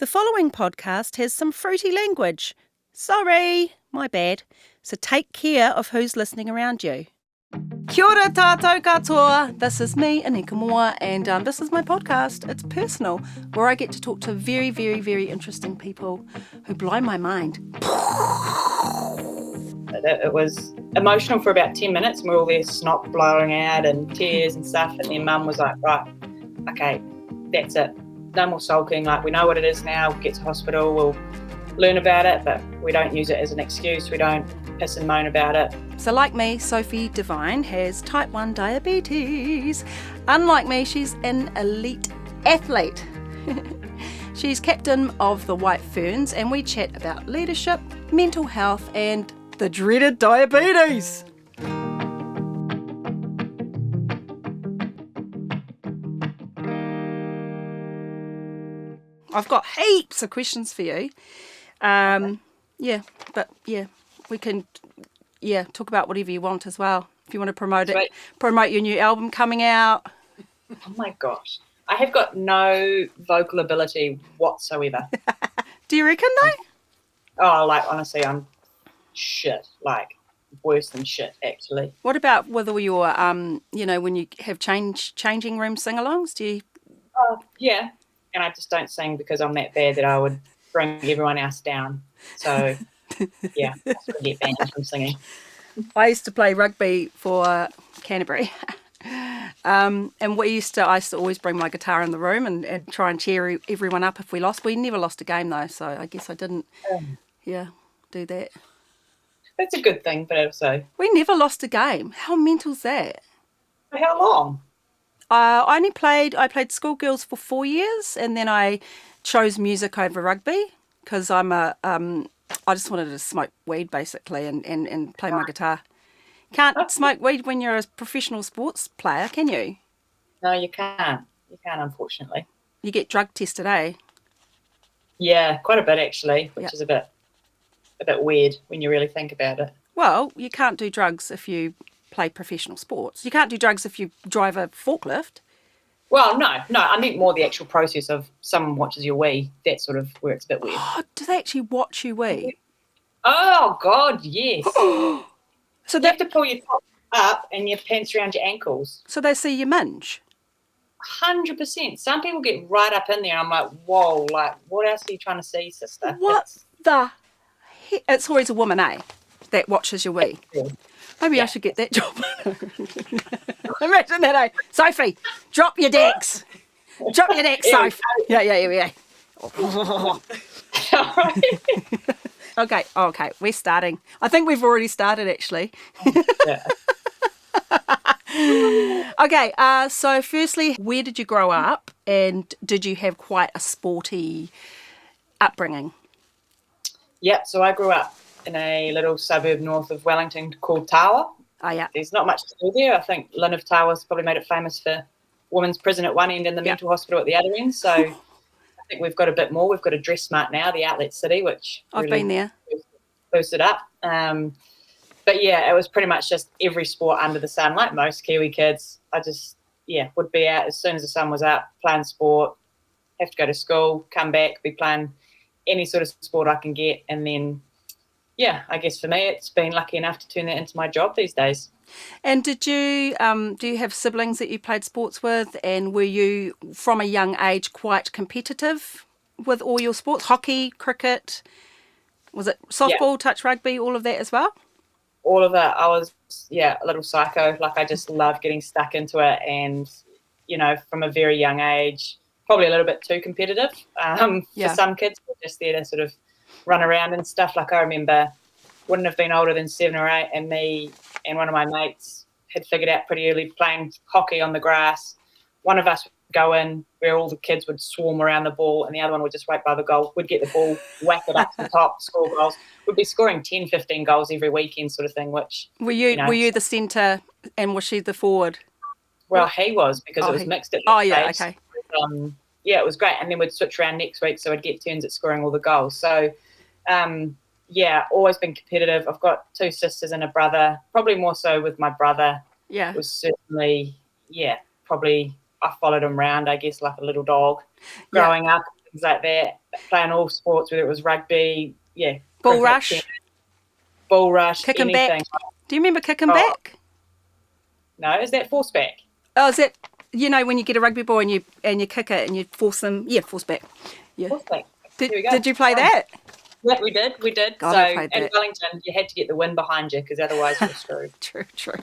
The following podcast has some fruity language. Sorry, my bad. So take care of who's listening around you. Kia ora tātou katoa. This is me, Anika Moa, and this is my podcast. It's personal, where I get to talk to very, very, very interesting people who blow my mind. It was emotional for about 10 minutes, and we were all there snot blowing out and tears and stuff, and then Mum was like, right, okay, that's it. No more sulking, like we know what it is now, get to hospital, we'll learn about it, but we don't use it as an excuse, we don't piss and moan about it. So like me, Sophie Devine has type 1 diabetes. Unlike me, she's an elite athlete. She's captain of the White Ferns, and we chat about leadership, mental health and the dreaded diabetes. I've got heaps of questions for you. We can talk about whatever you want as well. If you want to promote it, promote your new album coming out. Oh my gosh. I have got no vocal ability whatsoever. Do you reckon though? Oh, like honestly, I'm shit. Like worse than shit, actually. What about with all your, when you have changing room sing-alongs? Do you? Oh, yeah. And I just don't sing because I'm that bad that I would bring everyone else down. So, yeah, I sort of get banned from singing. I used to play rugby for Canterbury. And I used to always bring my guitar in the room and try and cheer everyone up if we lost. We never lost a game though, so I guess I didn't, do that. That's a good thing, but also... We never lost a game. How mental's that? For how long? I played schoolgirls for 4 years, and then I chose music over rugby because I just wanted to smoke weed basically and play my guitar. Can't smoke weed when you're a professional sports player, can you? No, you can't. You can't, unfortunately. You get drug tested, eh? Yeah, quite a bit actually, which is a bit weird when you really think about it. Well, you can't do drugs if you play professional sports. You can't do drugs if you drive a forklift. Well, no, I meant more the actual process of someone watches your wee. That's sort of where it's a bit weird. Oh, do they actually watch you wee? Oh, God, yes. So you have to pull your top up and your pants around your ankles. So they see you minge? 100%. Some people get right up in there and I'm like, whoa, like, what else are you trying to see, sister? What the heck? It's always a woman, eh, that watches your wee. Yeah. Maybe I should get that job. Imagine that, eh? Sophie, drop your decks. Drop your decks, Soph. Yeah. Okay, we're starting. I think we've already started, actually. Yeah. Okay, so firstly, where did you grow up and did you have quite a sporty upbringing? Yeah, so I grew up in a little suburb north of Wellington called Tawa. Oh, yeah. There's not much to do there. I think Lynn of Tawa's probably made it famous for women's prison at one end and the mental hospital at the other end. So I think we've got a bit more. We've got a Dress Smart now, the outlet city, which I've been there. Boosted up. But yeah, it was pretty much just every sport under the sun, like most Kiwi kids. I just, would be out as soon as the sun was up, playing sport, have to go to school, come back, be playing any sort of sport I can get. And then, I guess for me, it's been lucky enough to turn that into my job these days. And did you, do you have siblings that you played sports with? And were you, from a young age, quite competitive with all your sports? Hockey, cricket, was it softball, touch rugby, all of that as well? All of it. I was, a little psycho. Like, I just loved getting stuck into it. And, from a very young age, probably a little bit too competitive for some kids. Just there to sort of run around and stuff. Like, I remember, wouldn't have been older than 7 or 8, and me and one of my mates had figured out pretty early playing hockey on the grass. One of us would go in where all the kids would swarm around the ball and the other one would just wait by the goal. We'd get the ball, whack it up to the top, score goals. We'd be scoring 10, 15 goals every weekend sort of thing, which... Were you the centre and was she the forward? Well, he was because it was mixed at that stage. Okay. It was great. And then we'd switch around next week so I'd get turns at scoring all the goals. So, always been competitive. I've got 2 sisters and a brother, probably more so with my brother. Yeah. It was certainly, probably I followed him around, I guess, like a little dog growing up. things like that. Playing all sports, whether it was rugby, Bull cricket, rush, tennis, bull rush, kicking anything. back. Do you remember kicking Oh, back? No, is that force back? Oh, is it? When you get a rugby ball and you kick it and you force them, force back. Yeah. Force back. Did you play that? Yeah, we did. God, so I played in that. Wellington, you had to get the wind behind you because otherwise you're screwed. True.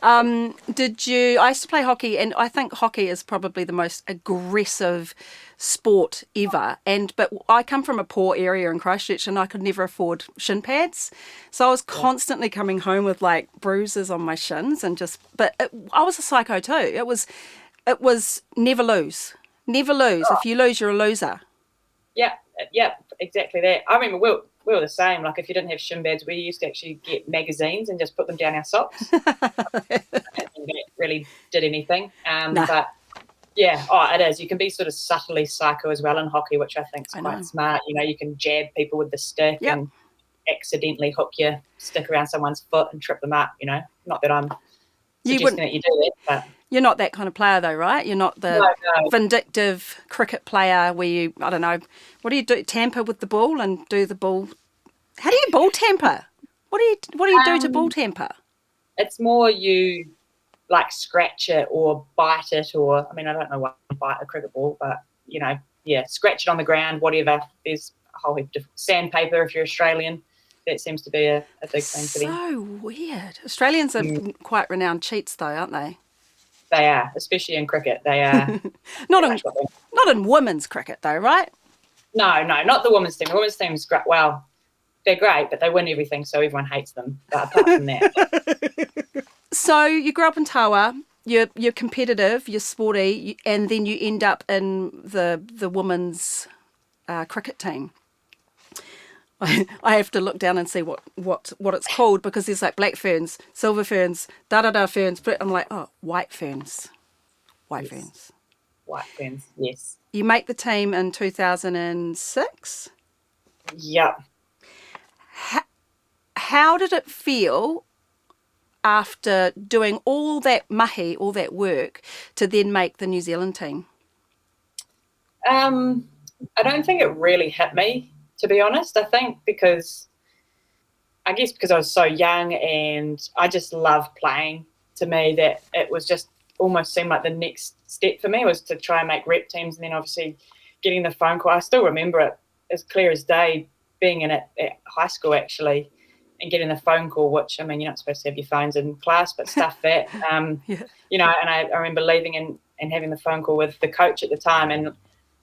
I used to play hockey, and I think hockey is probably the most aggressive sport ever. But I come from a poor area in Christchurch, and I could never afford shin pads, so I was constantly coming home with like bruises on my shins, I was a psycho too. It was never lose. If you lose, you're a loser. Yeah, exactly that. I remember we were the same. Like if you didn't have shin pads, we used to actually get magazines and just put them down our socks. I don't think that really did anything. Nah. But yeah, it is. You can be sort of subtly psycho as well in hockey, which I think is quite smart. You can jab people with the stick and accidentally hook your stick around someone's foot and trip them up. Not that I'm suggesting that you do that, but. You're not that kind of player though, right? You're not the vindictive cricket player where you, I don't know, what do you do? Tamper with the ball and do the ball. How do you ball tamper? What do you do to ball tamper? It's more you like scratch it or bite it or, I don't know why you bite a cricket ball, but, scratch it on the ground, whatever. There's a whole heap of different sandpaper if you're Australian. That seems to be a big thing for them. So weird. Australians are quite renowned cheats though, aren't they? They are, especially in cricket. They are. Not in women's cricket though, right? No, not the women's team. The women's team's great. Well, they're great, but they win everything, so everyone hates them. But apart from that. So you grew up in Tawa. You're competitive. You're sporty, and then you end up in the women's cricket team. I have to look down and see what it's called because there's like black ferns, silver ferns, ferns. But I'm like, white ferns. White ferns, yes. You make the team in 2006? Yep. How did it feel after doing all that mahi, all that work, to then make the New Zealand team? I don't think it really hit me, to be honest. I think because I was so young and I just loved playing. To me, that it was just almost seemed like the next step for me was to try and make rep teams, and then obviously getting the phone call. I still remember it as clear as day, being in it at high school actually, and getting the phone call, which, you're not supposed to have your phones in class, but stuff that, and I remember leaving and having the phone call with the coach at the time, and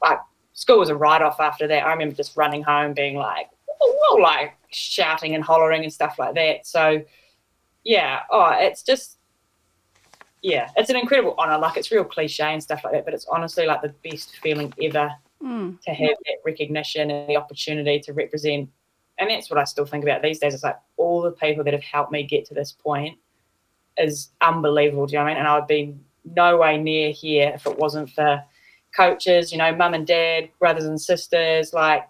like school was a write-off after that. I remember just running home being like, whoa, like shouting and hollering and stuff like that. So, it's just, it's an incredible honour. Like, it's real cliche and stuff like that, but it's honestly like the best feeling ever to have that recognition and the opportunity to represent. And that's what I still think about these days. It's like all the people that have helped me get to this point is unbelievable. Do you know what I mean? And I would be no way near here if it wasn't for coaches, mum and dad, brothers and sisters, like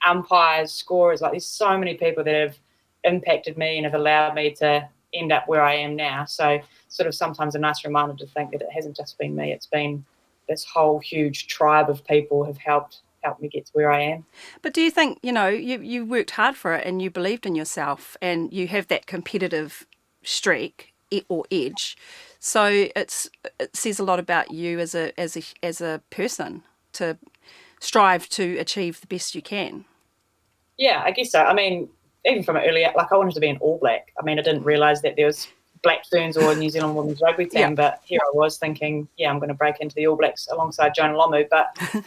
umpires, scorers. Like, there's so many people that have impacted me and have allowed me to end up where I am now. So sort of sometimes a nice reminder to think that it hasn't just been me. It's been this whole huge tribe of people have helped me get to where I am. But do you think, you worked hard for it and you believed in yourself and you have that competitive streak or edge? So it says a lot about you as a person to strive to achieve the best you can. Yeah, I guess so. I mean, even from an earlier, like I wanted to be an All Black. I mean, I didn't realise that there was Black Ferns or New Zealand women's rugby team, but here I was thinking, I'm going to break into the All Blacks alongside Joan Lomu. But for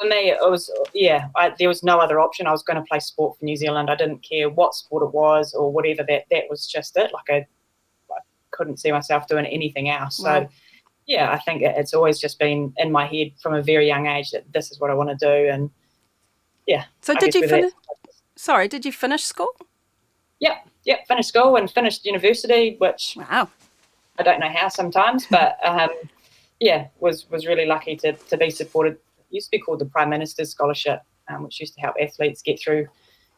me, it was, there was no other option. I was going to play sport for New Zealand. I didn't care what sport it was or whatever. That was just it. Like I couldn't see myself doing anything else. Wow. So, I think it's always just been in my head from a very young age that this is what I want to do. And So did you finish school? Yep, finished school and finished university, which wow, I don't know how sometimes, but was really lucky to be supported. It used to be called the Prime Minister's Scholarship, which used to help athletes get through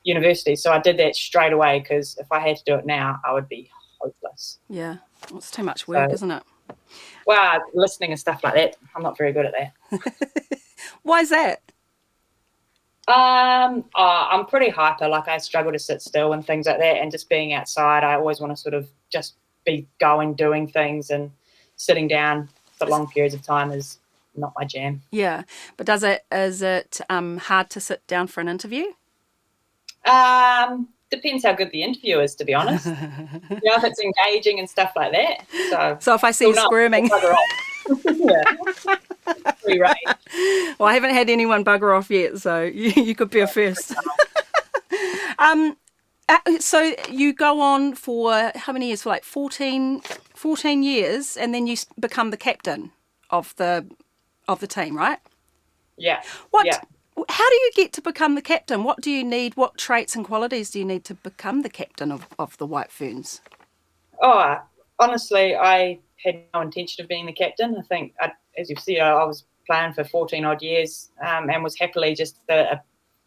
university. So I did that straight away because if I had to do it now, I would be hopeless. Yeah, well, it's too much work, isn't it? Well, listening and stuff like that, I'm not very good at that. Why is that? I'm pretty hyper. Like, I struggle to sit still and things like that. And just being outside, I always want to sort of just be going, doing things, and sitting down for long periods of time is not my jam. Yeah, but is it hard to sit down for an interview? Depends how good the interview is, to be honest. If it's engaging and stuff like that. So if I see you squirming. Yeah. Free range. Well, I haven't had anyone bugger off yet, so you could be a first. So you go on for how many years? For like 14 years, and then you become the captain of the team, right? Yeah. How do you get to become the captain? What do you need? What traits and qualities do you need to become the captain of the White Ferns? Oh, honestly, I had no intention of being the captain. I think, as you've seen, I was playing for 14 odd years, and was happily just a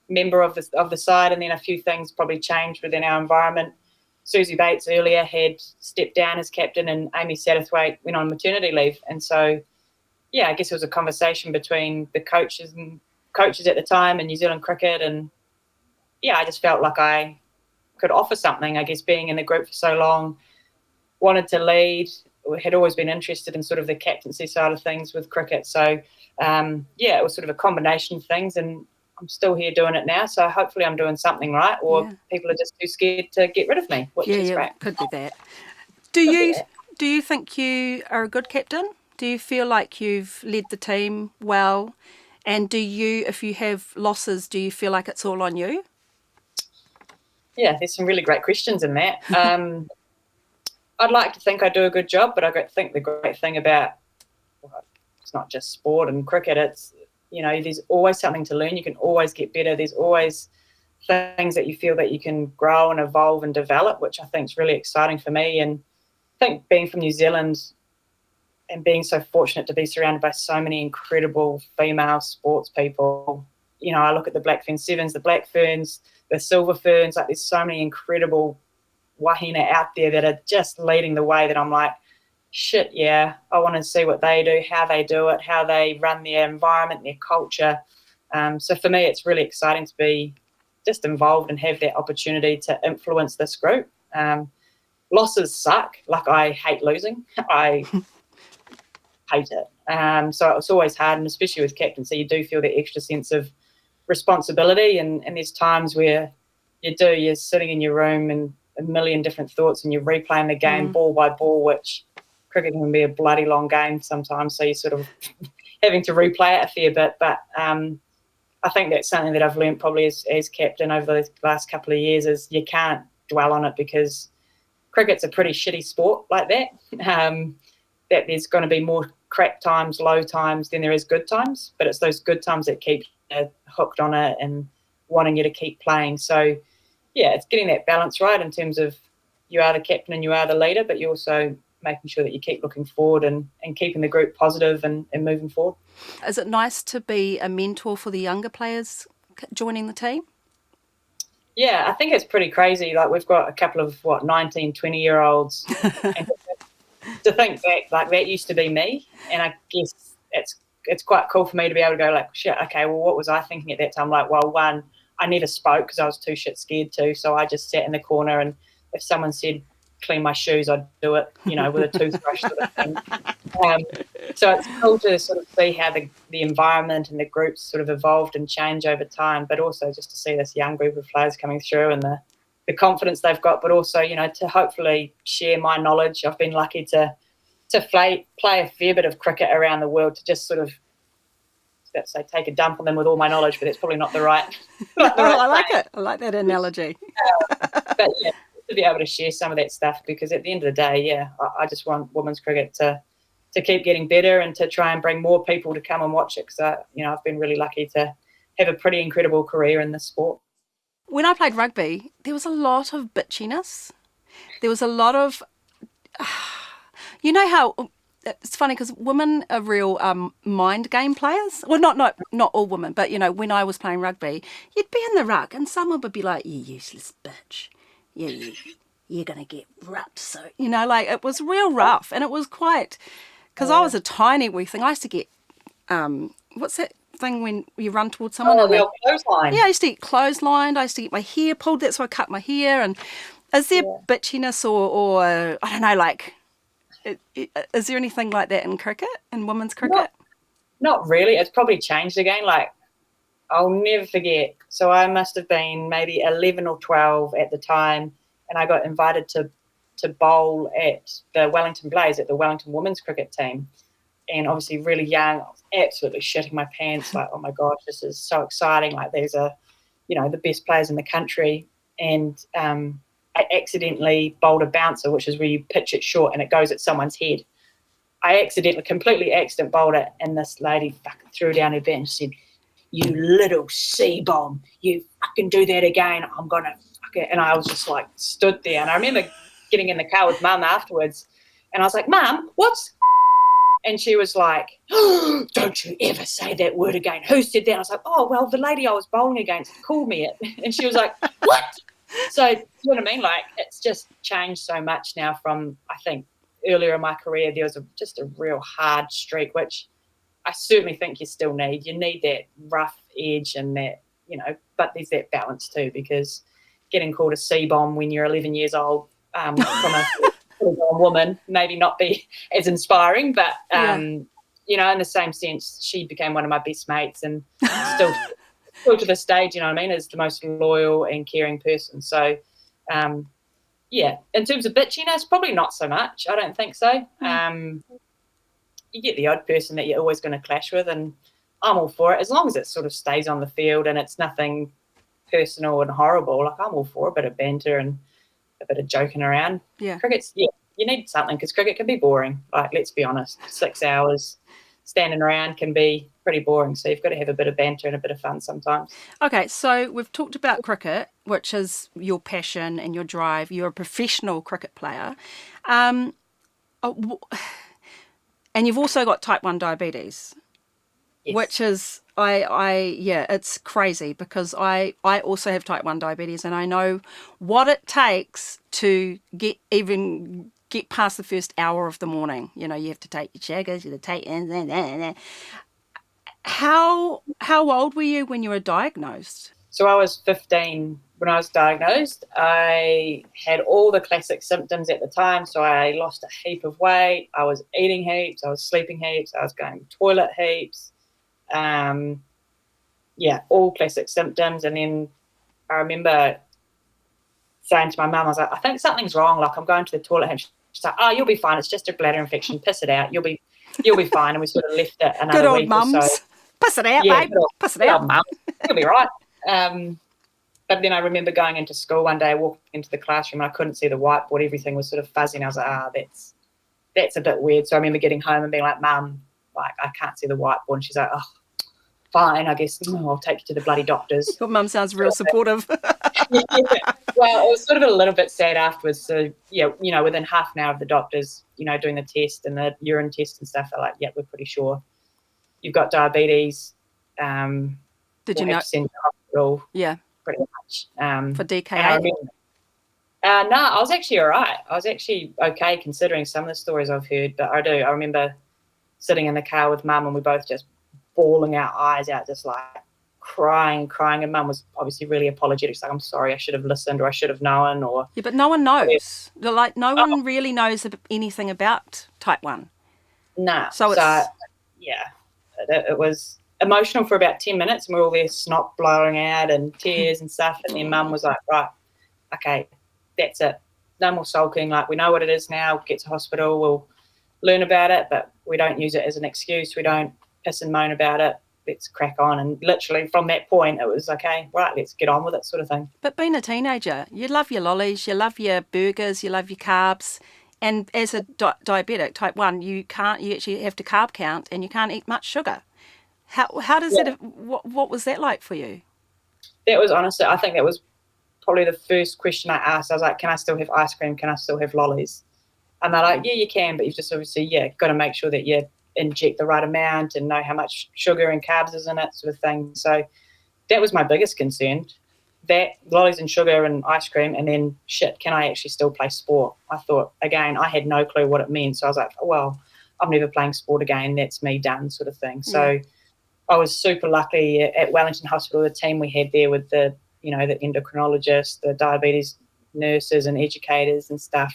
member of the side. And then a few things probably changed within our environment. Susie Bates earlier had stepped down as captain, and Amy Satterthwaite went on maternity leave. And so, yeah, I guess it was a conversation between the coaches at the time in New Zealand cricket. And yeah, I just felt like I could offer something, I guess, being in the group for so long, wanted to lead, had always been interested in sort of the captaincy side of things with cricket. So, it was sort of a combination of things, and I'm still here doing it now. So hopefully I'm doing something right, or people are just too scared to get rid of me, which is great. Could be that. Do you think you are a good captain? Do you feel like you've led the team well? And if you have losses, do you feel like it's all on you? Yeah, there's some really great questions in that. I'd like to think I do a good job, but I think the great thing about, it's not just sport and cricket, it's, there's always something to learn. You can always get better. There's always things that you feel that you can grow and evolve and develop, which I think is really exciting for me. And I think being from New Zealand and being so fortunate to be surrounded by so many incredible female sports people, I look at the Black Fern Sevens, the Black Ferns, the Silver Ferns, like there's so many incredible wahine out there that are just leading the way that I'm like, shit, yeah, I want to see what they do, how they do it, how they run their environment, their culture. So for me, it's really exciting to be just involved and have that opportunity to influence this group. Losses suck. Like, I hate losing. I hate it. So it's always hard, and especially with captaincy, you do feel that extra sense of responsibility, and there's times where you're sitting in your room and a million different thoughts, and you're replaying the game ball by ball, which cricket can be a bloody long game sometimes, so you're sort of having to replay it a fair bit. But I think that's something that I've learned probably as captain over the last couple of years, is you can't dwell on it, because cricket's a pretty shitty sport like that, that there's going to be more crap times, low times than there is good times, but it's those good times that keep you hooked on it and wanting you to keep playing. So, yeah, it's getting that balance right in terms of you are the captain and you are the leader, but you also making sure that you keep looking forward and keeping the group positive and moving forward. Is it nice to be a mentor for the younger players joining the team? Yeah, I think it's pretty crazy. Like, we've got a couple of 19, 20-year-olds, and to think back, like, that used to be me, and I guess it's quite cool for me to be able to go like, shit, okay, well, what was I thinking at that time? Like, well, one, I never spoke because I was too shit scared to, so I just sat in the corner, and if someone said clean my shoes, I'd do it, with a toothbrush sort of thing. So it's cool to sort of see how the environment and the groups sort of evolved and change over time, but also just to see this young group of players coming through and the confidence they've got, but also, to hopefully share my knowledge. I've been lucky to play a fair bit of cricket around the world, to just sort of, let's say, take a dump on them with all my knowledge, but it's probably not the right. I like it. I like that analogy. But yeah, to be able to share some of that stuff, because at the end of the day, yeah, I just want women's cricket to keep getting better and to try and bring more people to come and watch it, because I've been really lucky to have a pretty incredible career in this sport. When I played rugby, there was a lot of bitchiness. There was a lot of, you know how it's funny because women are real mind game players. Well, not all women, but when I was playing rugby, you'd be in the ruck and someone would be like, "You useless bitch, you're gonna get rucked." So like, it was real rough, and it was quite Because I was a tiny wee thing. I used to get, what's that thing when you run towards someone? Oh, the old clothesline. Yeah, I used to get clotheslined. I used to get my hair pulled. That's why I cut my hair. And is there bitchiness or I don't know, like, is there anything like that in cricket, in women's cricket? Not really. It's probably changed again. Like, I'll never forget. So I must have been maybe 11 or 12 at the time, and I got invited to bowl at the Wellington Blaze, at the Wellington women's cricket team. And obviously really young, I was absolutely shitting my pants, like, oh my gosh, this is so exciting. Like, there's the best players in the country. And I accidentally bowled a bouncer, which is where you pitch it short and it goes at someone's head. I completely accident bowled it, and this lady fucking threw down her bat and said, "You little C-bomb, you fucking do that again, I'm going to fuck it." And I was just like stood there. And I remember getting in the car with Mum afterwards, and I was like, "Mum, what's..." And she was like, "Oh, don't you ever say that word again. Who said that?" I was like, "Oh, well, the lady I was bowling against called me it." And she was like, "What?" So, you know what I mean? Like, it's just changed so much now from, I think, earlier in my career, there was just a real hard streak, which I certainly think you still need. You need that rough edge and that, but there's that balance too, because getting called a C-bomb when you're 11 years old from a woman maybe not be as inspiring, but, in the same sense, she became one of my best mates, and still to this stage, you know what I mean, is the most loyal and caring person. So, in terms of bitchiness, probably not so much. I don't think so. You get the odd person that you're always going to clash with, and I'm all for it, as long as it sort of stays on the field and it's nothing personal and horrible. Like, I'm all for a bit of banter and a bit of joking around. Cricket's, you need something, because cricket can be boring. Like, let's be honest, 6 hours standing around can be pretty boring. So you've got to have a bit of banter and a bit of fun sometimes. Okay, so we've talked about cricket, which is your passion and your drive. You're a professional cricket player. And you've also got type 1 diabetes, which is, it's crazy, because I also have type 1 diabetes, and I know what it takes to get past the first hour of the morning. You have to take your sugars, you have to take... How old were you when you were diagnosed? So I was 15 when I was diagnosed. I had all the classic symptoms at the time. So I lost a heap of weight. I was eating heaps. I was sleeping heaps. I was going to the toilet heaps. All classic symptoms. And then I remember saying to my mum, I was like, "I think something's wrong. Like, I'm going to the toilet." And she's like, "Oh, you'll be fine. It's just a bladder infection. Piss it out. You'll be fine." And we sort of left it another Good old week mums. or so. Piss it out, babe. Piss it out. Mum. You'll be right. But then I remember going into school one day, walking into the classroom, and I couldn't see the whiteboard. Everything was sort of fuzzy, and I was like, that's a bit weird. So I remember getting home and being like, "Mum, like, I can't see the whiteboard." And she's like, "Oh, fine, I guess I'll take you to the bloody doctors." Your mum sounds real supportive. Well, it was sort of a little bit sad afterwards. So, within half an hour of the doctors, doing the test and the urine test and stuff, they're like, "Yeah, we're pretty sure you've got diabetes." Did you know? Send you to hospital. Yeah. Pretty much. For DKA? No, I was actually all right. I was actually okay, considering some of the stories I've heard. But I remember sitting in the car with Mum, and we both just bawling our eyes out, just like crying. And Mum was obviously really apologetic. She's like, "I'm sorry, I should have listened, or I should have known." Or yeah, but no one knows. Like, no one really knows anything about type 1. No. So it was emotional for about 10 minutes, and we're all there, snot blowing out and tears and stuff. And then Mum was like, "Right, okay, that's it. No more sulking. Like, we know what it is now. Get to hospital. We'll learn about it, but we don't use it as an excuse. We don't piss and moan about it. Let's crack on." And literally from that point, it was okay, right, let's get on with it, sort of thing. But being a teenager, you love your lollies, you love your burgers, you love your carbs. And as a diabetic, type 1, you actually have to carb count, and you can't eat much sugar. How does it, what was that like for you? That was, honestly, I think that was probably the first question I asked. I was like, "Can I still have ice cream? Can I still have lollies?" And they're like, "Yeah, you can, but you've just obviously, got to make sure that you inject the right amount and know how much sugar and carbs is in it," sort of thing. So that was my biggest concern. That, lollies and sugar and ice cream, and then, shit, can I actually still play sport? I thought, again, I had no clue what it meant. So I was like, well, I'm never playing sport again. That's me done, sort of thing. So I was super lucky at Wellington Hospital. The team we had there with the endocrinologist, the diabetes nurses and educators and stuff,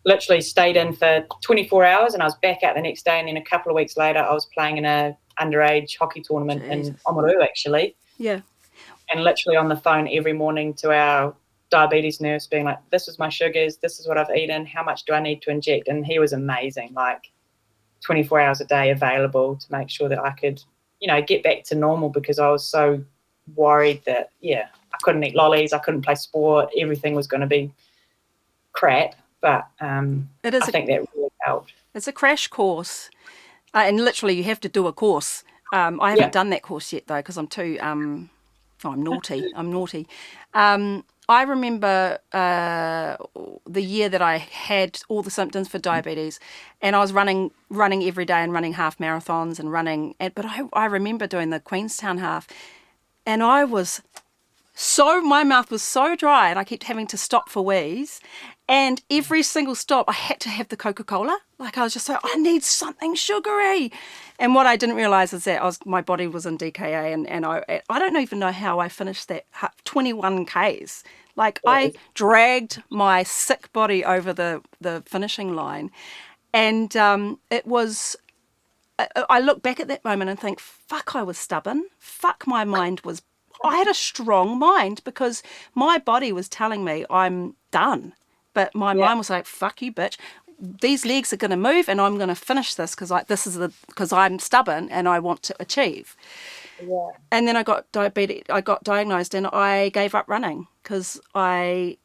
literally stayed in for 24 hours, and I was back out the next day. And then a couple of weeks later, I was playing in a underage hockey tournament in Oamaru, actually. Yeah. And literally on the phone every morning to our diabetes nurse being like, this is my sugars, this is what I've eaten, how much do I need to inject? And he was amazing, like 24 hours a day available to make sure that I could, get back to normal, because I was so worried that, I couldn't eat lollies, I couldn't play sport, everything was going to be crap. But I think that really helped. It's a crash course. And literally you have to do a course. I haven't done that course yet, though, because I'm too... I'm naughty. I remember the year that I had all the symptoms for diabetes, and I was running every day and running half marathons and running. But I remember doing the Queenstown half, and my mouth was so dry, and I kept having to stop for wheeze. And every single stop, I had to have the Coca-Cola. Like, I was just like, I need something sugary. And what I didn't realise is that my body was in DKA, and I don't even know how I finished that 21 Ks. Like, I dragged my sick body over the finishing line. And it was... I look back at that moment and think, fuck, I was stubborn. Fuck, my mind was... I had a strong mind, because my body was telling me I'm done. But my mind was like, fuck you, bitch. These legs are going to move, and I'm going to finish this because I'm stubborn and I want to achieve. Yeah. And then I got diabetic. I got diagnosed, and I gave up running because I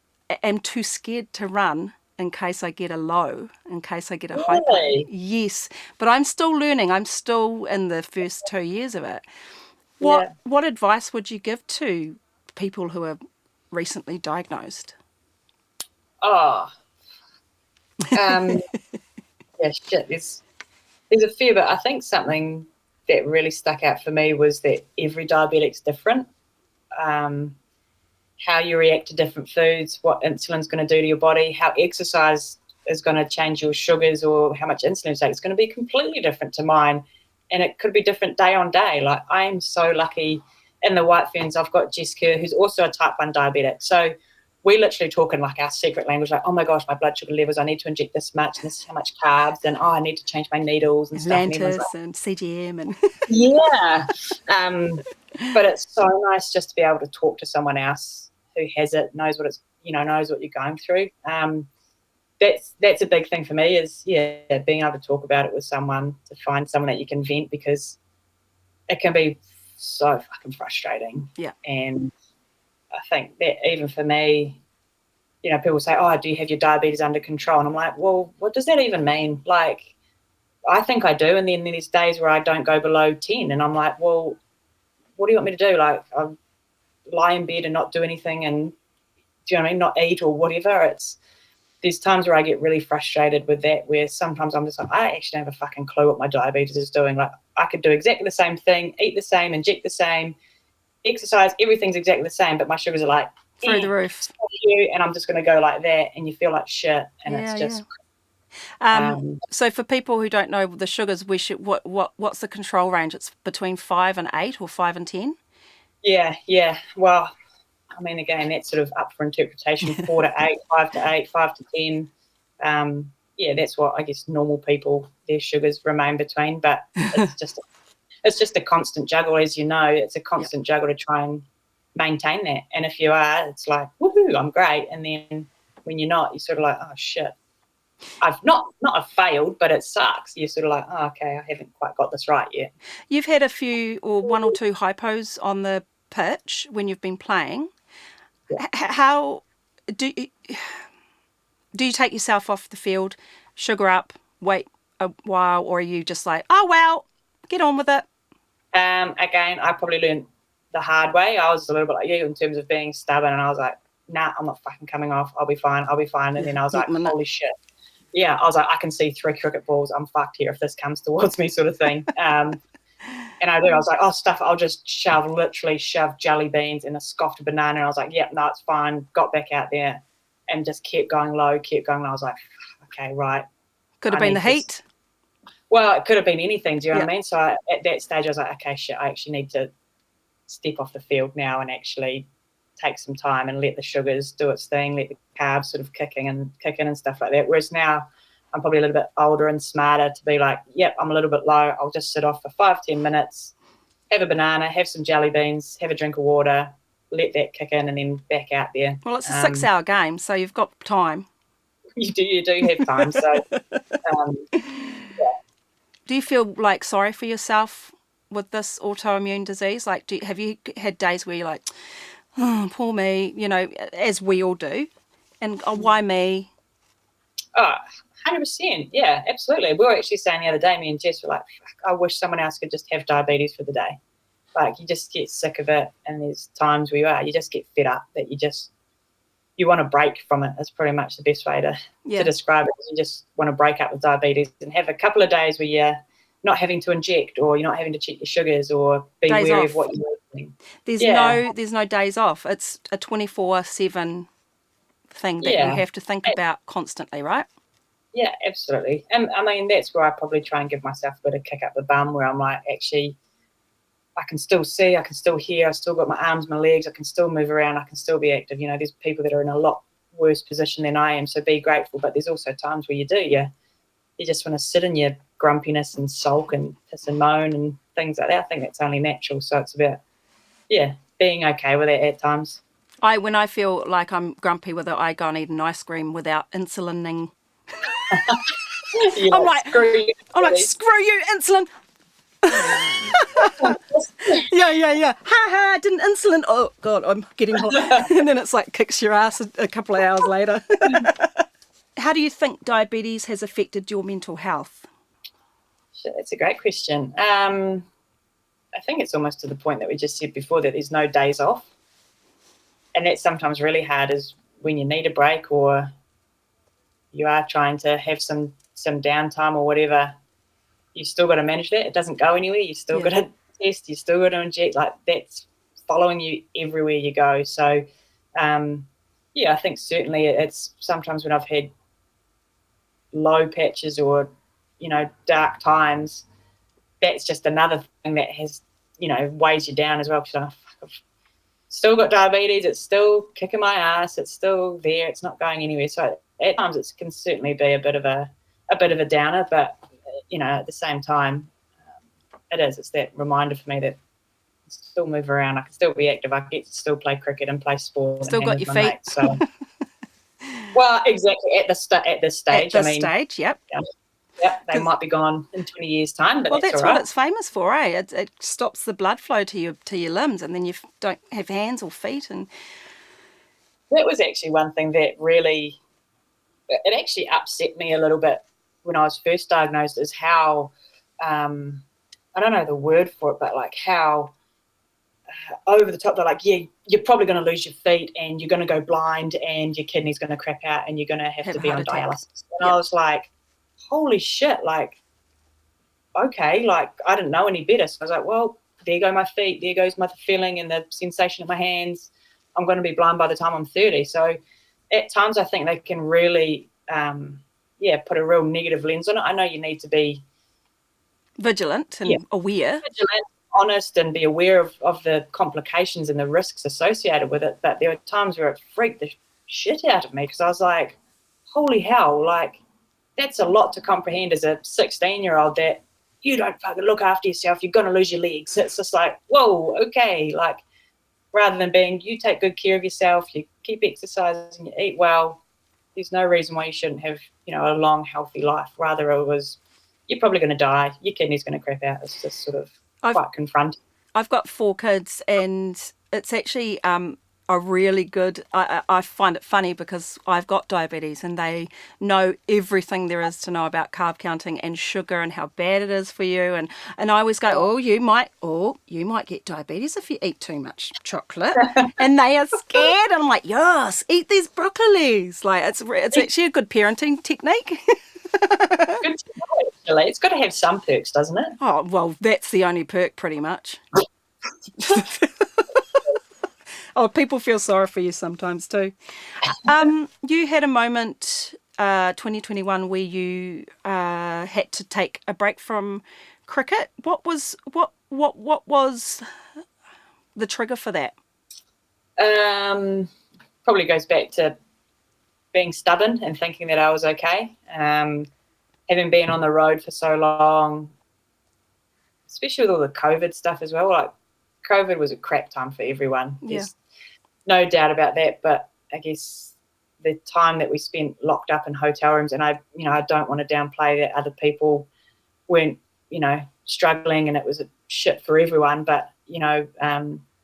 am too scared to run in case I get a low, in case I get a hypo. Yes, but I'm still learning. I'm still in the first 2 years of it. What advice would you give to people who are recently diagnosed? Shit. There's a few, but I think something that really stuck out for me was that every diabetic's different. How you react to different foods, what insulin's going to do to your body, how exercise is going to change your sugars or how much insulin you take. It's going to be completely different to mine, and it could be different day on day. Like, I am so lucky in the White Ferns. I've got Jessica, who's also a type 1 diabetic. So we literally talk in like our secret language, like, oh my gosh, my blood sugar levels, I need to inject this much, and this is how much carbs, and I need to change my needles and stuff. Atlantis and CGM and but it's so nice just to be able to talk to someone else who has it, knows what it's, knows what you're going through. That's a big thing for me, is being able to talk about it with someone, to find someone that you can vent, because it can be so fucking frustrating. Yeah. And I think that even for me, people say, oh, do you have your diabetes under control? And I'm like, well, what does that even mean? Like, I think I do. And then there's days where I don't go below 10. And I'm like, well, what do you want me to do? Like, I lie in bed and not do anything, and, do you know what I mean, not eat or whatever. There's times where I get really frustrated with that, where sometimes I'm just like, I actually don't have a fucking clue what my diabetes is doing. Like, I could do exactly the same thing, eat the same, inject the same, exercise, everything's exactly the same, but my sugars are like through the roof. And I'm just going to go like that, and you feel like shit, and it's just. So for people who don't know the sugars, we should what's the control range? It's between 5 and 8 or 5 and 10. Yeah. Well, I mean, again, that's sort of up for interpretation. 4 to 8, 5 to 8, 5 to 10. That's what I guess normal people, their sugars remain between. But it's just a constant juggle, as you know. It's a constant juggle to try and maintain that. And if you are, it's like, woohoo, I'm great. And then when you're not, you're sort of like, oh shit, I've not I've failed, but it sucks. You're sort of like, oh, okay, I haven't quite got this right yet. You've had a few, or 1 or 2 hypos on the pitch when you've been playing. Yeah. How do you take yourself off the field, sugar up, wait a while, or are you just like, oh well, get on with it? Again, I probably learned the hard way. I was a little bit like you in terms of being stubborn, and I was like, nah, I'm not fucking coming off. I'll be fine. And then I was like, holy shit. Yeah, I was like, I can see 3 cricket balls. I'm fucked here if this comes towards me, sort of thing. And I was like, oh, stuff, I'll just literally shove jelly beans and a scoffed banana. And I was like, yep, no, it's fine. Got back out there and just kept going low. I was like, okay, right. Could have been the heat. Well, it could have been anything, do you know what I mean? So at that stage, I was like, okay, shit, I actually need to step off the field now and actually take some time and let the sugars do its thing, let the carbs sort of kick in and stuff like that. Whereas now I'm probably a little bit older and smarter to be like, yep, I'm a little bit low. I'll just sit off for 5-10 minutes, have a banana, have some jelly beans, have a drink of water, let that kick in and then back out there. Well, it's a 6-hour game, so you've got time. You do have time. So, Do you feel like sorry for yourself with this autoimmune disease? Like, have you had days where you're like, oh, poor me, you know, as we all do, and why me? Oh, 100%. Yeah, absolutely. We were actually saying the other day, me and Jess were like, I wish someone else could just have diabetes for the day. Like, you just get sick of it, and there's times where you just get fed up that you want to break from it. That's pretty much the best way to describe it. You just want to break up with diabetes and have a couple of days where you're not having to inject, or you're not having to check your sugars, or be days wary off. of what you're eating. There's no days off. It's a 24/7 thing that you have to think about constantly, right? Yeah, absolutely. And I mean, that's where I probably try and give myself a bit of kick up the bum, where I'm like, actually, I can still see, I can still hear, I've still got my arms, my legs, I can still move around, I can still be active. You know, there's people that are in a lot worse position than I am, so be grateful. But there's also times where you just want to sit in your grumpiness and sulk and piss and moan and things like that. I think that's only natural. So it's about, being okay with it at times. When I feel like I'm grumpy with it, I go and eat an ice cream without insulining. I'm like, screw you, insulin. Yeah. Ha, didn't insulin. Oh, God, I'm getting hot. And then it's like kicks your ass a couple of hours later. How do you think diabetes has affected your mental health? That's a great question. I think it's almost to the point that we just said before, that there's no days off. And that's sometimes really hard, is when you need a break or you are trying to have some downtime or whatever, you still got to manage that. It doesn't go anywhere. You still got to test. You still got to inject. Like, that's following you everywhere you go. So, I think certainly it's sometimes when I've had low patches or, dark times, that's just another thing that has, weighs you down as well. Because I've still got diabetes. It's still kicking my ass. It's still there. It's not going anywhere. So at times it can certainly be a bit of a downer, but at the same time, it's that reminder for me that I can still move around, I can still be active, I get to still play cricket and play sport. Still got your feet. Mates, so. Well, exactly, at this stage. At this stage, yep. Yep, they might be gone in 20 years' time, but that's all right. What it's famous for, eh? It stops the blood flow to your limbs, and then you don't have hands or feet. And that was actually one thing that really, it actually upset me a little bit when I was first diagnosed, is how, I don't know the word for it, but like how over the top they're like, yeah, you're probably going to lose your feet and you're going to go blind and your kidney's going to crap out and you're going to have to be on dialysis. And I was like, holy shit, like, okay, like, I didn't know any better. So I was like, well, there go my feet, there goes my feeling and the sensation of my hands. I'm going to be blind by the time I'm 30. So at times I think they can really, put a real negative lens on it. I know you need to be vigilant and aware. Vigilant, honest, and be aware of the complications and the risks associated with it. But there were times where it freaked the shit out of me, because I was like, holy hell, like, that's a lot to comprehend as a 16-year-old, that you don't fucking look after yourself, you're going to lose your legs. It's just like, whoa, okay. Like, rather than being, you take good care of yourself, you keep exercising, you eat well, there's no reason why you shouldn't have, a long, healthy life. Rather, it was, you're probably going to die, your kidney's going to crap out. It's just sort of quite confronting. I've got 4 kids, and it's actually a really good, I find it funny because I've got diabetes and they know everything there is to know about carb counting and sugar and how bad it is for you. And I always go, you might get diabetes if you eat too much chocolate. And they are scared. And I'm like, yes, eat these broccolis. Like, it's actually a good parenting technique. Good to know, actually. It's got to have some perks, doesn't it? Oh, well, that's the only perk pretty much. Oh, people feel sorry for you sometimes too. You had a moment, 2021, where you had to take a break from cricket. What was the trigger for that? Probably goes back to being stubborn and thinking that I was okay. Having been on the road for so long, especially with all the COVID stuff as well, like COVID was a crap time for everyone. Yeah. There's no doubt about that, but I guess the time that we spent locked up in hotel rooms, and I don't want to downplay that other people weren't, struggling and it was a shit for everyone, but,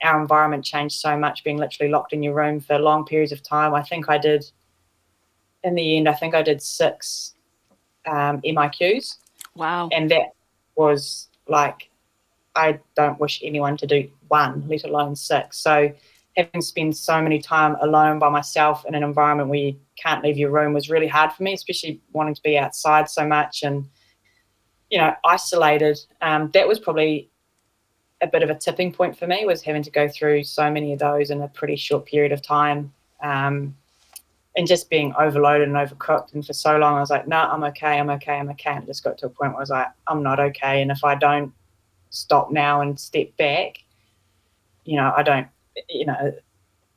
our environment changed so much, being literally locked in your room for long periods of time. In the end, I think I did 6 MIQs. Wow. And that was like, I don't wish anyone to do 1, let alone 6. So having spent so many time alone by myself in an environment where you can't leave your room was really hard for me, especially wanting to be outside so much and, isolated. That was probably a bit of a tipping point for me, was having to go through so many of those in a pretty short period of time, and just being overloaded and overcooked. And for so long I was like, no, I'm okay. And it just got to a point where I was like, I'm not okay. And if I don't stop now and step back, I don't,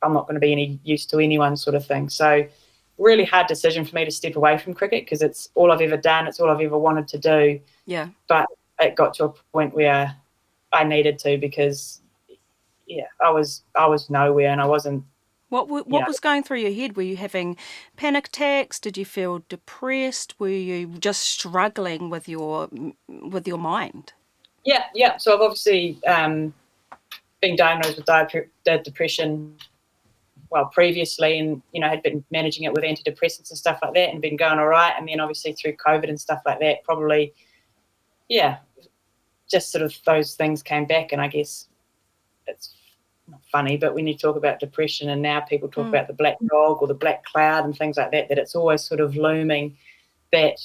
I'm not going to be any use to anyone, sort of thing. So really hard decision for me to step away from cricket, because it's all I've ever done. It's all I've ever wanted to do. Yeah. But it got to a point where I needed to, because, I was nowhere, and I wasn't. What was going through your head? Were you having panic attacks? Did you feel depressed? Were you just struggling with your mind? Yeah. So I've obviously been diagnosed with depression, previously, and, had been managing it with antidepressants and stuff like that, and been going all right. And then obviously through COVID and stuff like that, probably, just sort of those things came back. And I guess it's not funny, but when you talk about depression and now people talk about the black dog or the black cloud and things like that, that it's always sort of looming, that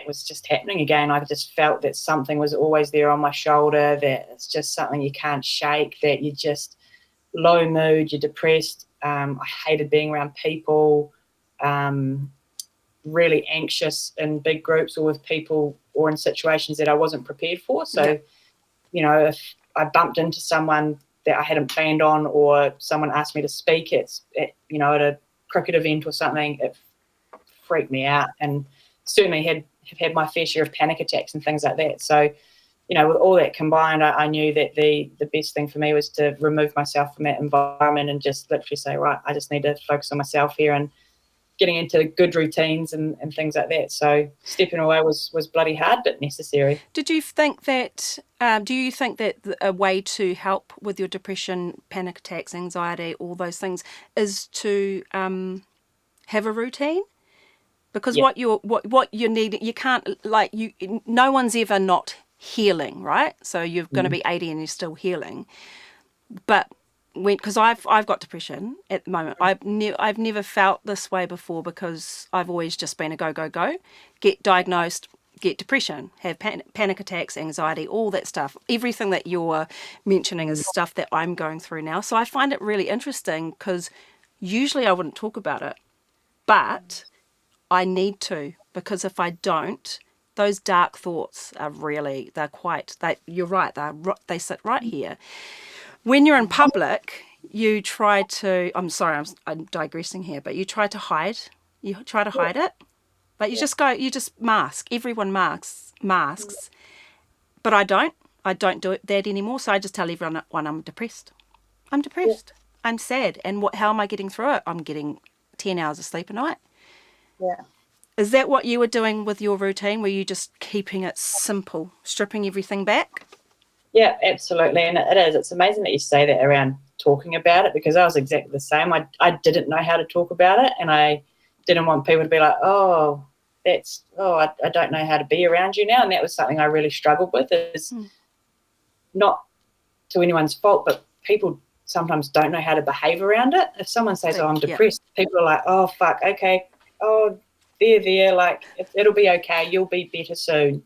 was just happening again. I just felt that something was always there on my shoulder, that it's just something you can't shake, that you're just low mood, you're depressed. I hated being around people, really anxious in big groups or with people or in situations that I wasn't prepared for. So, if I bumped into someone that I hadn't planned on, or someone asked me to speak at a cricket event or something, it freaked me out, and certainly have had my fair share of panic attacks and things like that. So, with all that combined, I knew that the best thing for me was to remove myself from that environment and just literally say, right, I just need to focus on myself here and getting into good routines and things like that. So stepping away was bloody hard, but necessary. Did you think that, do you think that a way to help with your depression, panic attacks, anxiety, all those things, is to have a routine? Because what you need, you can't, no one's ever not healing, right? So you're going to be 80 and you're still healing. But because I've got depression at the moment, I've never felt this way before, because I've always just been a go, get diagnosed, get depression, have panic attacks, anxiety, all that stuff. Everything that you're mentioning is stuff that I'm going through now. So I find it really interesting, because usually I wouldn't talk about it, but I need to, because if I don't, those dark thoughts are really, you're right, they sit right here. When you're in public, you try to, I'm digressing here, but you try to hide. You try to hide it. But you just mask. Everyone masks. But I don't do that anymore. So I just tell everyone I'm depressed. I'm depressed. I'm sad. And how am I getting through it? I'm getting 10 hours of sleep a night. Yeah. Is that what you were doing with your routine? Were you just keeping it simple, stripping everything back? Yeah, absolutely. And it is. It's amazing that you say that around talking about it, because I was exactly the same. I didn't know how to talk about it, and I didn't want people to be like, I don't know how to be around you now. And that was something I really struggled with, is not to anyone's fault, but people sometimes don't know how to behave around it. If someone says, I'm depressed, people are like, oh, fuck, okay, there, like, it'll be okay, you'll be better soon.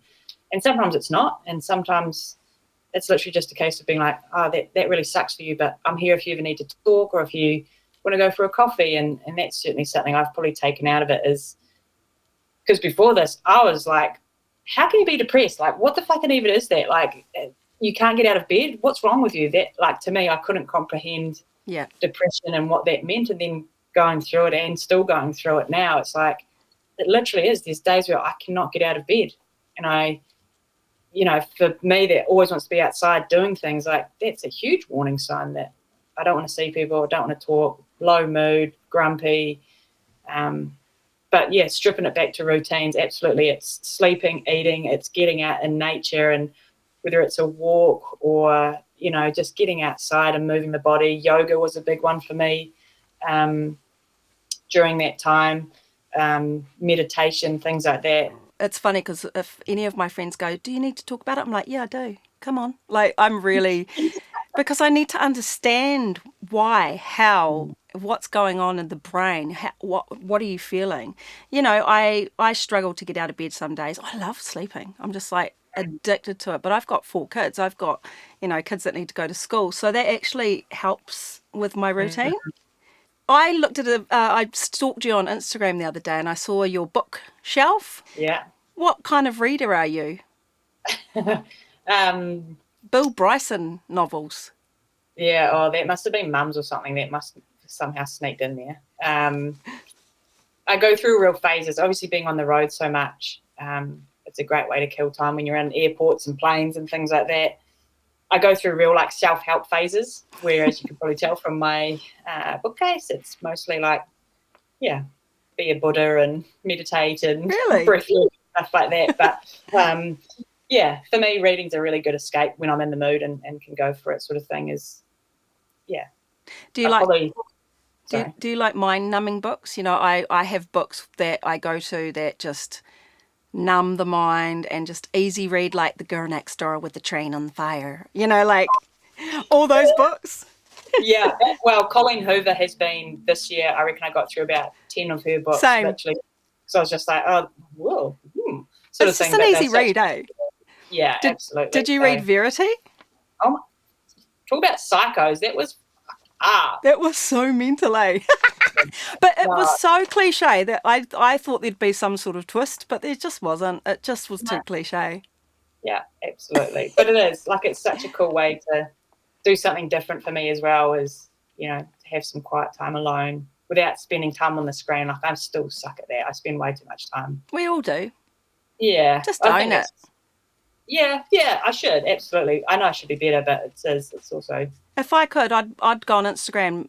And sometimes it's not, and sometimes it's literally just a case of being like, that really sucks for you, but I'm here if you ever need to talk, or if you want to go for a coffee. And that's certainly something I've probably taken out of it, is because before this I was like how can you be depressed? Like, what the fucking even is that? Like, you can't get out of bed? What's wrong with you? That, like, to me, I couldn't comprehend depression and what that meant. And then going through it and still going through it now, it's like, it literally is. There's days where I cannot get out of bed. And for me that always wants to be outside doing things, like, that's a huge warning sign that I don't want to see people, I don't want to talk, low mood, grumpy. But yeah, stripping it back to routines, absolutely. It's sleeping, eating, it's getting out in nature, and whether it's a walk or, just getting outside and moving the body. Yoga was a big one for me during that time, meditation, things like that. It's funny because if any of my friends go, do you need to talk about it? I'm like, yeah, I do. Come on. Like, I'm really, because I need to understand why, how, what's going on in the brain. What are you feeling? I struggle to get out of bed some days. I love sleeping. I'm just like addicted to it. But I've got 4 kids. I've got, kids that need to go to school. So that actually helps with my routine. I looked at I stalked you on Instagram the other day and I saw your bookshelf. Yeah. What kind of reader are you? Bill Bryson novels. Yeah, that must have been Mum's or something. That must have somehow sneaked in there. I go through real phases. Obviously, being on the road so much, it's a great way to kill time when you're in airports and planes and things like that. I go through real, like, self-help phases, where, as you can probably tell from my bookcase, it's mostly like, be a Buddha and meditate and breath work, stuff like that. But, for me, reading's a really good escape when I'm in the mood and can go for it, sort of thing. Do you like mind-numbing books? I have books that I go to that just numb the mind and just easy read, like The Girl Next Door with the Train on Fire. Like all those books. Yeah. Well, Colleen Hoover has been this year. I reckon I got through about 10 of her books. Same. Literally. So I was just like, oh, whoa. Sort of thing. It's just an easy read, eh? Yeah, absolutely. Did you read Verity? Oh, talk about psychos. That was That was so mental, eh? But it was so cliche that I thought there'd be some sort of twist, but there just wasn't. It just was too cliche. Yeah, absolutely. But it is. Like, it's such a cool way to do something different for me as well, as, to have some quiet time alone without spending time on the screen. Like, I'm still suck at that. I spend way too much time. We all do. Yeah. Just own it. Yeah, I should, absolutely. I know I should be better, but it's also... If I could, I'd go on Instagram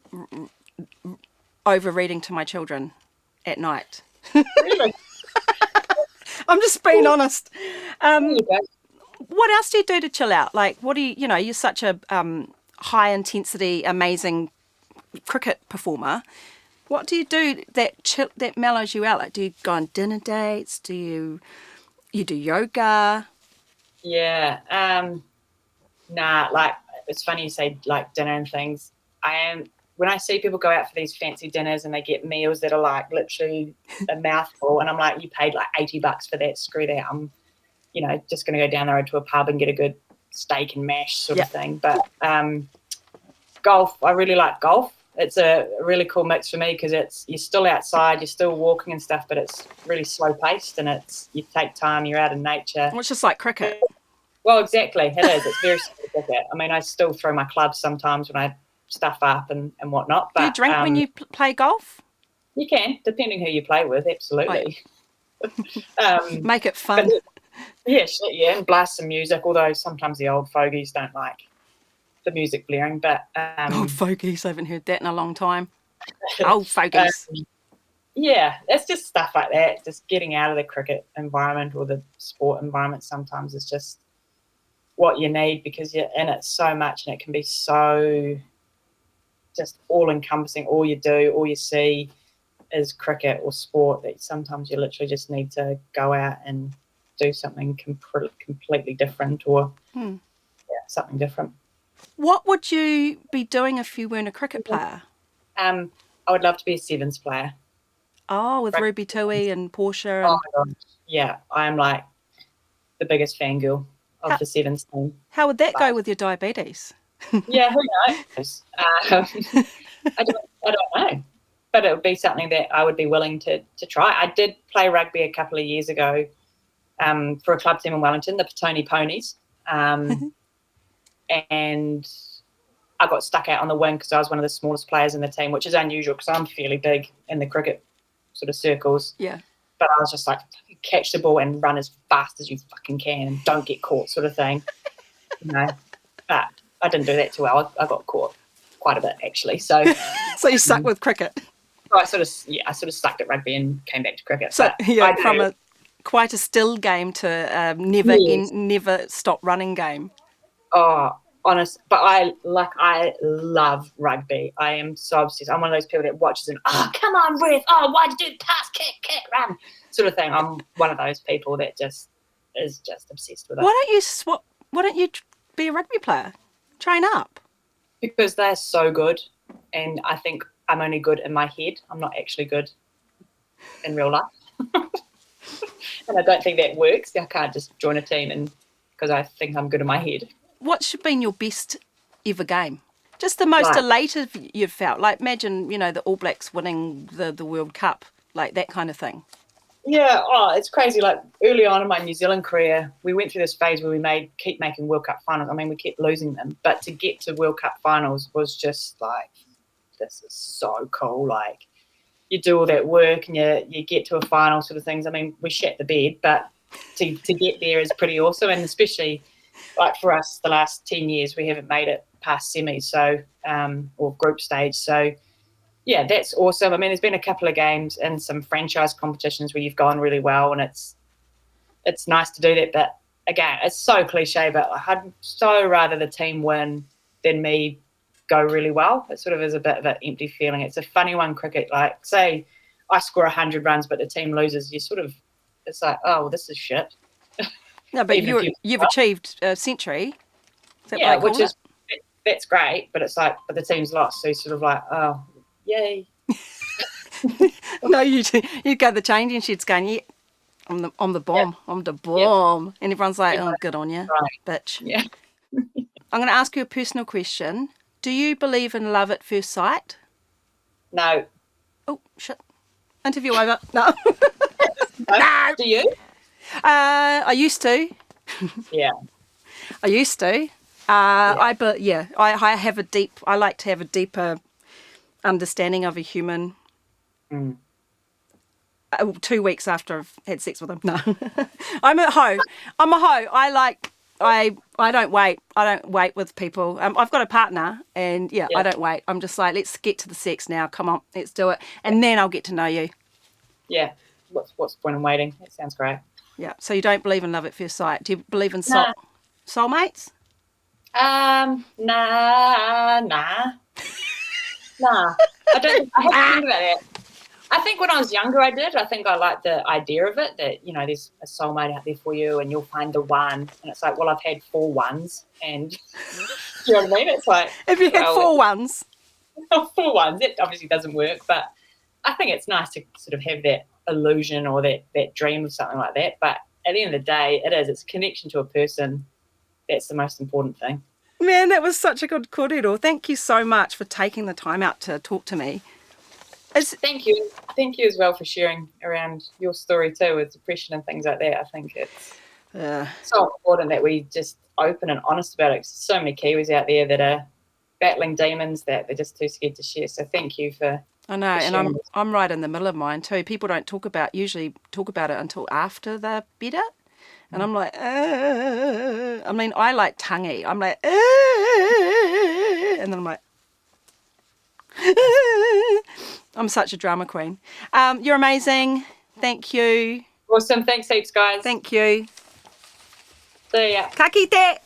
over reading to my children at night. Really? I'm just being honest. What else do you do to chill out? Like, what do you're such a high intensity, amazing cricket performer. What do you do that mellows you out? Like, do you go on dinner dates? Do you do yoga? Yeah. Nah, like, it's funny you say, like, dinner and things. When I see people go out for these fancy dinners and they get meals that are, like, literally a mouthful, and I'm like, you paid like $80 for that, screw that. I'm, just going to go down the road to a pub and get a good steak and mash sort of thing. But golf, I really like golf. It's a really cool mix for me because you're still outside, you're still walking and stuff, but it's really slow paced and you take time, you're out in nature. Well, it's just like cricket. Well, exactly, it is. It's very similar to cricket. I mean, I still throw my clubs sometimes when I stuff up and whatnot. But, do you drink when you play golf? You can, depending who you play with, absolutely. Make it fun. And blast some music, although sometimes the old fogies don't like the music blaring. But old fogies, I haven't heard that in a long time. Old fogies. It's just stuff like that. Just getting out of the cricket environment or the sport environment sometimes is just what you need because you're in it so much and it can be so just all-encompassing. All you do, all you see is cricket or sport that sometimes you literally just need to go out and do something completely different or something different. What would you be doing if you weren't a cricket player? I would love to be a sevens player. Oh, with Ruby Tui and Portia. Oh, my gosh. Yeah, I'm like the biggest fangirl of the sevens team. How would that go with your diabetes? Yeah, who knows? I don't know. But it would be something that I would be willing to try. I did play rugby a couple of years ago for a club team in Wellington, the Petone Ponies. And I got stuck out on the wing because I was one of the smallest players in the team, which is unusual because I'm fairly big in the cricket sort of circles. Yeah. But I was just like, catch the ball and run as fast as you fucking can and don't get caught sort of thing. But I didn't do that too well. I got caught quite a bit, actually. So So you stuck with cricket. So I sort of sucked at rugby and came back to cricket. So but from quite a still game to never stop running game. Oh, honest, but I love rugby. I am so obsessed. I'm one of those people that watches and come on, Ruth. Oh, why'd you do the pass, kick, run, sort of thing. I'm one of those people that just is just obsessed with it. Why don't you be a rugby player? Train up. Because they're so good, and I think I'm only good in my head. I'm not actually good in real life. And I don't think that works. I can't just join a team and because I think I'm good in my head. What's been your best ever game? Just the most elated you've felt. Like imagine, the All Blacks winning the World Cup, like that kind of thing. Yeah, it's crazy. Like early on in my New Zealand career, we went through this phase where we keep making World Cup finals. I mean, we kept losing them, but to get to World Cup finals was just like, this is so cool. Like you do all that work and you get to a final sort of things. I mean, we shat the bed, but to get there is pretty awesome. And especially like for us, the last 10 years, we haven't made it past semis, or group stage. So yeah, that's awesome. I mean, there's been a couple of games in some franchise competitions where you've gone really well, and it's nice to do that. But again, it's so cliche, but I'd so rather the team win than me go really well. It sort of is a bit of an empty feeling. It's a funny one, cricket. Like, say I score 100 runs, but the team loses, it's like, oh, well, this is shit. No, but you've achieved a century. Yeah, that's great, but it's like, but the team's lost, so you're sort of like, oh, yay. No, you go to the changing sheds going, yeah, I'm the bomb. Yep. I'm the bomb. Yep. And everyone's like, oh, good on you, bitch. Yeah. I'm going to ask you a personal question. Do you believe in love at first sight? No. Oh, shit. Interview over. No. No. Do you? I used to. Yeah. I used to. I like to have a deeper understanding of a human. 2 weeks after I've had sex with him. No. I'm a hoe. I don't wait. I don't wait with people. I've got a partner and I don't wait. I'm just like, let's get to the sex now. Come on, let's do it. And then I'll get to know you. Yeah. What's the point in waiting? That sounds great. Yeah. So you don't believe in love at first sight. Do you believe in soulmates? Nah. Nah. I don't. I haven't think about it. I think when I was younger, I did. I think I liked the idea of it that, there's a soulmate out there for you and you'll find the one. And it's like, well, I've had 4 ones. And do you know what I mean? It's like. Have you had 4 ones? 4 ones. It obviously doesn't work. But I think it's nice to sort of have that illusion or that dream of something like that. But at the end of the day, it's a connection to a person. That's the most important thing. Man, that was such a good kōrero. Thank you so much for taking the time out to talk to me. Thank you. Thank you as well for sharing around your story too with depression and things like that. I think it's so important that we just open and honest about it. There's so many Kiwis out there that are battling demons that they're just too scared to share. So thank you for. I know, and I'm right in the middle of mine too. People don't usually talk about it until after they're better. And I'm like, I mean, I like tangy. I'm like, and then I'm like, I'm such a drama queen. You're amazing. Thank you. Awesome. Thanks heaps, guys. Thank you. See ya. Ka kite.